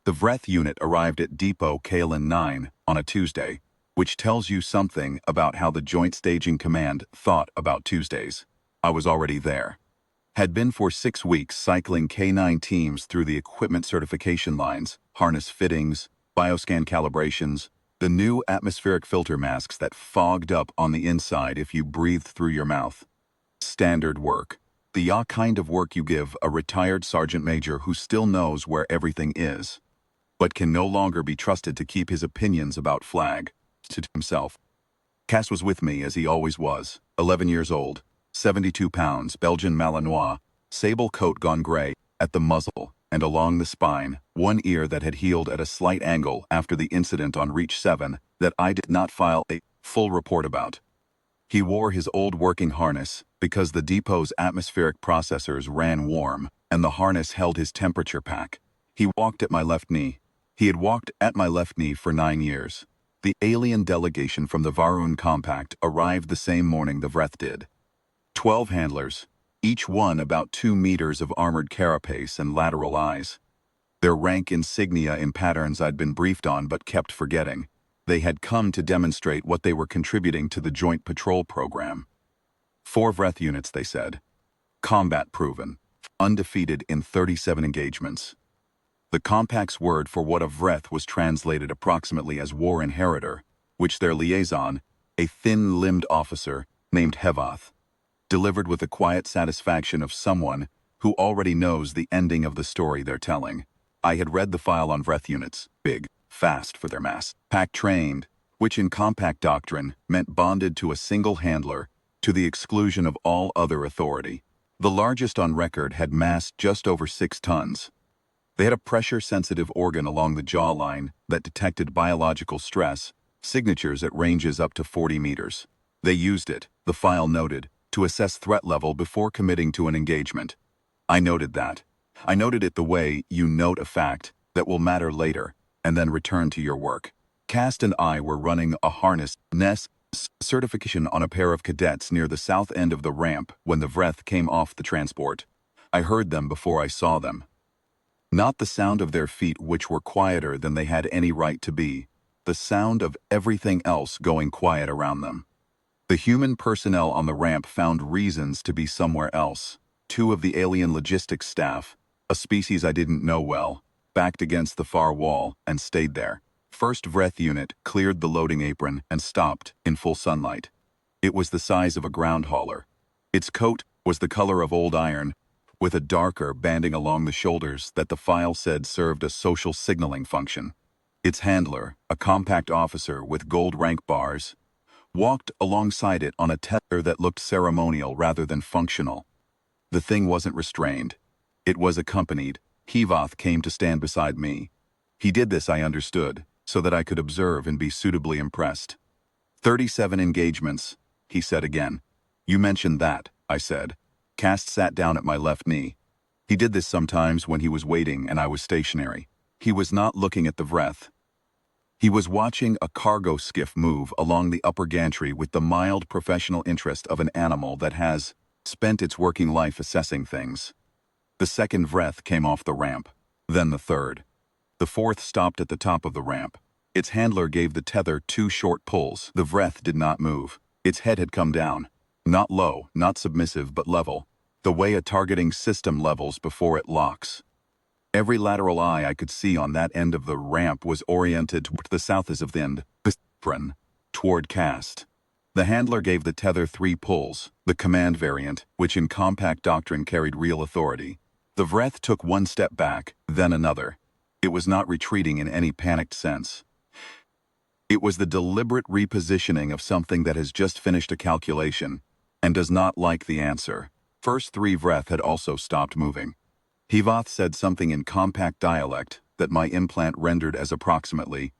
The Vreth unit arrived at Depot Kalen 9 on a Tuesday, which tells you something about how the Joint Staging Command thought about Tuesdays. I was already there. Had been for 6 weeks cycling K9 teams through the equipment certification lines, harness fittings, bioscan calibrations, the new atmospheric filter masks that fogged up on the inside if you breathed through your mouth. Standard work. The kind of work you give a retired sergeant major who still knows where everything is, but can no longer be trusted to keep his opinions about flag to himself. Cass was with me as he always was, 11 years old, 72 pounds, Belgian Malinois, sable coat gone gray, at the muzzle and along the spine, one ear that had healed at a slight angle after the incident on Reach 7 that I did not file a full report about. He wore his old working harness because the depot's atmospheric processors ran warm and the harness held his temperature pack. He walked at my left knee. He had walked at my left knee for 9 years. The alien delegation from the Varun Compact arrived the same morning the Vreth did. 12 handlers, each one about 2 meters of armored carapace and lateral eyes. Their rank insignia in patterns I'd been briefed on but kept forgetting. They had come to demonstrate what they were contributing to the Joint Patrol Program. 4 Vreth units, they said. Combat proven. Undefeated in 37 engagements. The Compact's word for what a Vreth was translated approximately as war inheritor, which their liaison, a thin-limbed officer named Hevath, delivered with the quiet satisfaction of someone who already knows the ending of the story they're telling. I had read the file on Vreth units, big, fast for their mass, pack-trained, which in Compact doctrine meant bonded to a single handler to the exclusion of all other authority. The largest on record had massed just over 6 tons. They had a pressure-sensitive organ along the jawline that detected biological stress, signatures at ranges up to 40 meters. They used it, the file noted, to assess threat level before committing to an engagement. I noted that. I noted it the way you note a fact that will matter later, and then return to your work. Cast and I were running a harness NES certification on a pair of cadets near the south end of the ramp when the Vreth came off the transport. I heard them before I saw them. Not the sound of their feet, which were quieter than they had any right to be, the sound of everything else going quiet around them. The human personnel on the ramp found reasons to be somewhere else. 2 of the alien logistics staff, a species I didn't know well, backed against the far wall and stayed there. First Vreth unit cleared the loading apron and stopped in full sunlight. It was the size of a ground hauler. Its coat was the color of old iron, with a darker banding along the shoulders that the file said served a social signaling function. Its handler, a compact officer with gold rank bars, walked alongside it on a tether that looked ceremonial rather than functional. The thing wasn't restrained. It was accompanied. Hevath came to stand beside me. He did this, I understood, so that I could observe and be suitably impressed. 37 engagements, he said again. You mentioned that, I said. Cast sat down at my left knee. He did this sometimes when he was waiting and I was stationary. He was not looking at the Vreth. He was watching a cargo skiff move along the upper gantry with the mild professional interest of an animal that has spent its working life assessing things. The second Vreth came off the ramp, then the third. The fourth stopped at the top of the ramp. Its handler gave the tether 2 short pulls. The Vreth did not move. Its head had come down. Not low, not submissive, but level. The way a targeting system levels before it locks. Every lateral eye I could see on that end of the ramp was oriented toward the south as of the end, toward Cast. The handler gave the tether 3 pulls, the command variant, which in Compact doctrine carried real authority. The Vreth took 1 step back, then another. It was not retreating in any panicked sense. It was the deliberate repositioning of something that has just finished a calculation and does not like the answer. First 3 Vreth had also stopped moving. Hevath said something in Compact dialect that my implant rendered as approximately,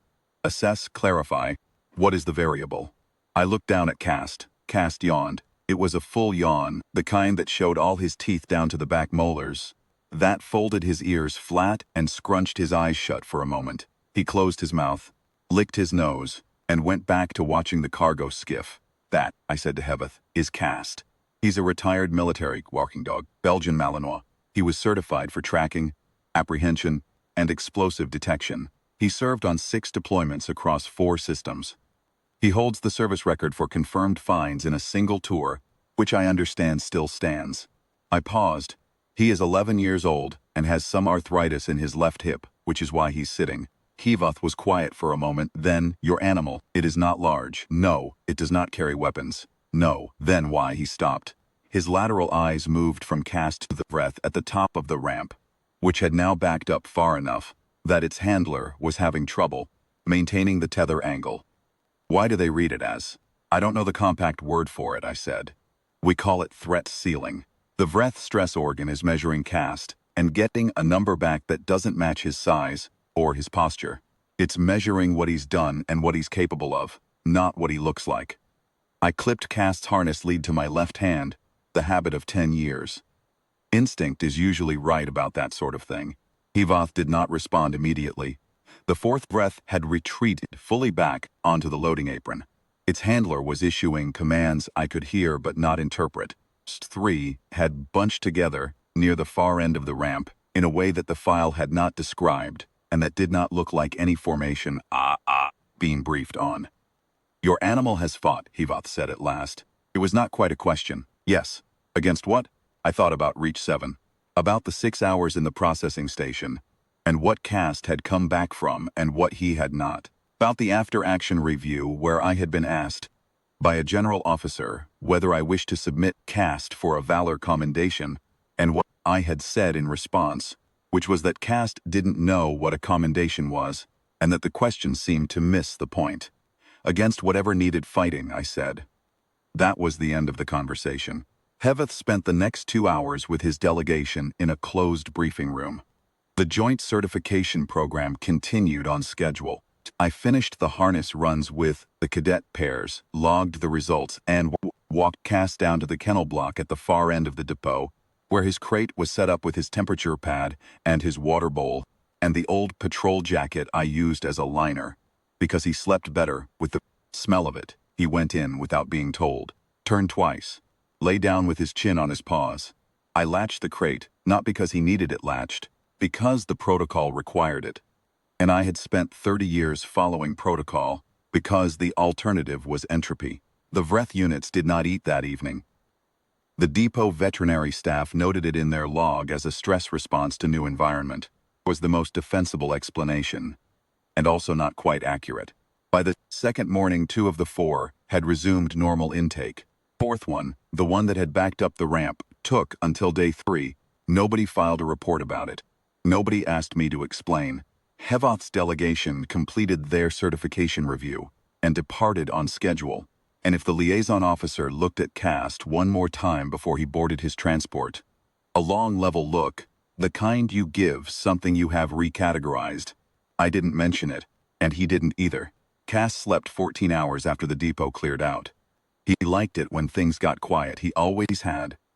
assess, clarify, what is the variable? I looked down at Cast. Cast yawned. It was a full yawn, the kind that showed all his teeth down to the back molars. That folded his ears flat and scrunched his eyes shut for a moment. He closed his mouth, licked his nose, and went back to watching the cargo skiff. That, I said to Hevath, is Cast. He's a retired military walking dog, Belgian Malinois. He was certified for tracking, apprehension, and explosive detection. He served on 6 deployments across 4 systems. He holds the service record for confirmed finds in a single tour, which I understand still stands. I paused. He is 11 years old and has some arthritis in his left hip, which is why he's sitting. Hivath was quiet for a moment. Then, your animal, it is not large. No, it does not carry weapons. No, then why? He stopped. His lateral eyes moved from Cast to the breath at the top of the ramp, which had now backed up far enough that its handler was having trouble maintaining the tether angle. Why do they read it as? I don't know the compact word for it, I said. We call it threat ceiling. The breath stress organ is measuring Cast and getting a number back that doesn't match his size or his posture. It's measuring what he's done and what he's capable of, not what he looks like. I clipped Cast's harness lead to my left hand, the habit of 10 years. Instinct is usually right about that sort of thing. Hivath did not respond immediately. The fourth breath had retreated fully back onto the loading apron. Its handler was issuing commands I could hear but not interpret. 3 had bunched together near the far end of the ramp in a way that the file had not described and that did not look like any formation being briefed on. Your animal has fought, Hivath said at last. It was not quite a question. Yes. Against what? I thought about Reach 7. About the 6 hours in the processing station, and what Cast had come back from and what he had not. About the after-action review where I had been asked by a general officer whether I wished to submit Cast for a valor commendation, and what I had said in response, which was that Cast didn't know what a commendation was, and that the question seemed to miss the point. Against whatever needed fighting, I said. That was the end of the conversation. Hivath spent the next 2 hours with his delegation in a closed briefing room. The joint certification program continued on schedule. I finished the harness runs with the cadet pairs, logged the results, and walked Cast down to the kennel block at the far end of the depot, where his crate was set up with his temperature pad and his water bowl, and the old patrol jacket I used as a liner. Because he slept better with the smell of it, he went in without being told, turned twice, lay down with his chin on his paws. I latched the crate, not because he needed it latched, because the protocol required it. And I had spent 30 years following protocol, because the alternative was entropy. The Vreth units did not eat that evening. The depot veterinary staff noted it in their log as a stress response to new environment. It was the most defensible explanation, and also not quite accurate. By the second morning, 2 of the 4 had resumed normal intake. Fourth one, the one that had backed up the ramp, took until day 3. Nobody filed a report about it. Nobody asked me to explain. Hivath's delegation completed their certification review and departed on schedule. And if the liaison officer looked at Cast one more time before he boarded his transport, a long level look, the kind you give something you have recategorized. I didn't mention it, and he didn't either. Cast slept 14 hours after the depot cleared out. He liked it when things got quiet. He always had.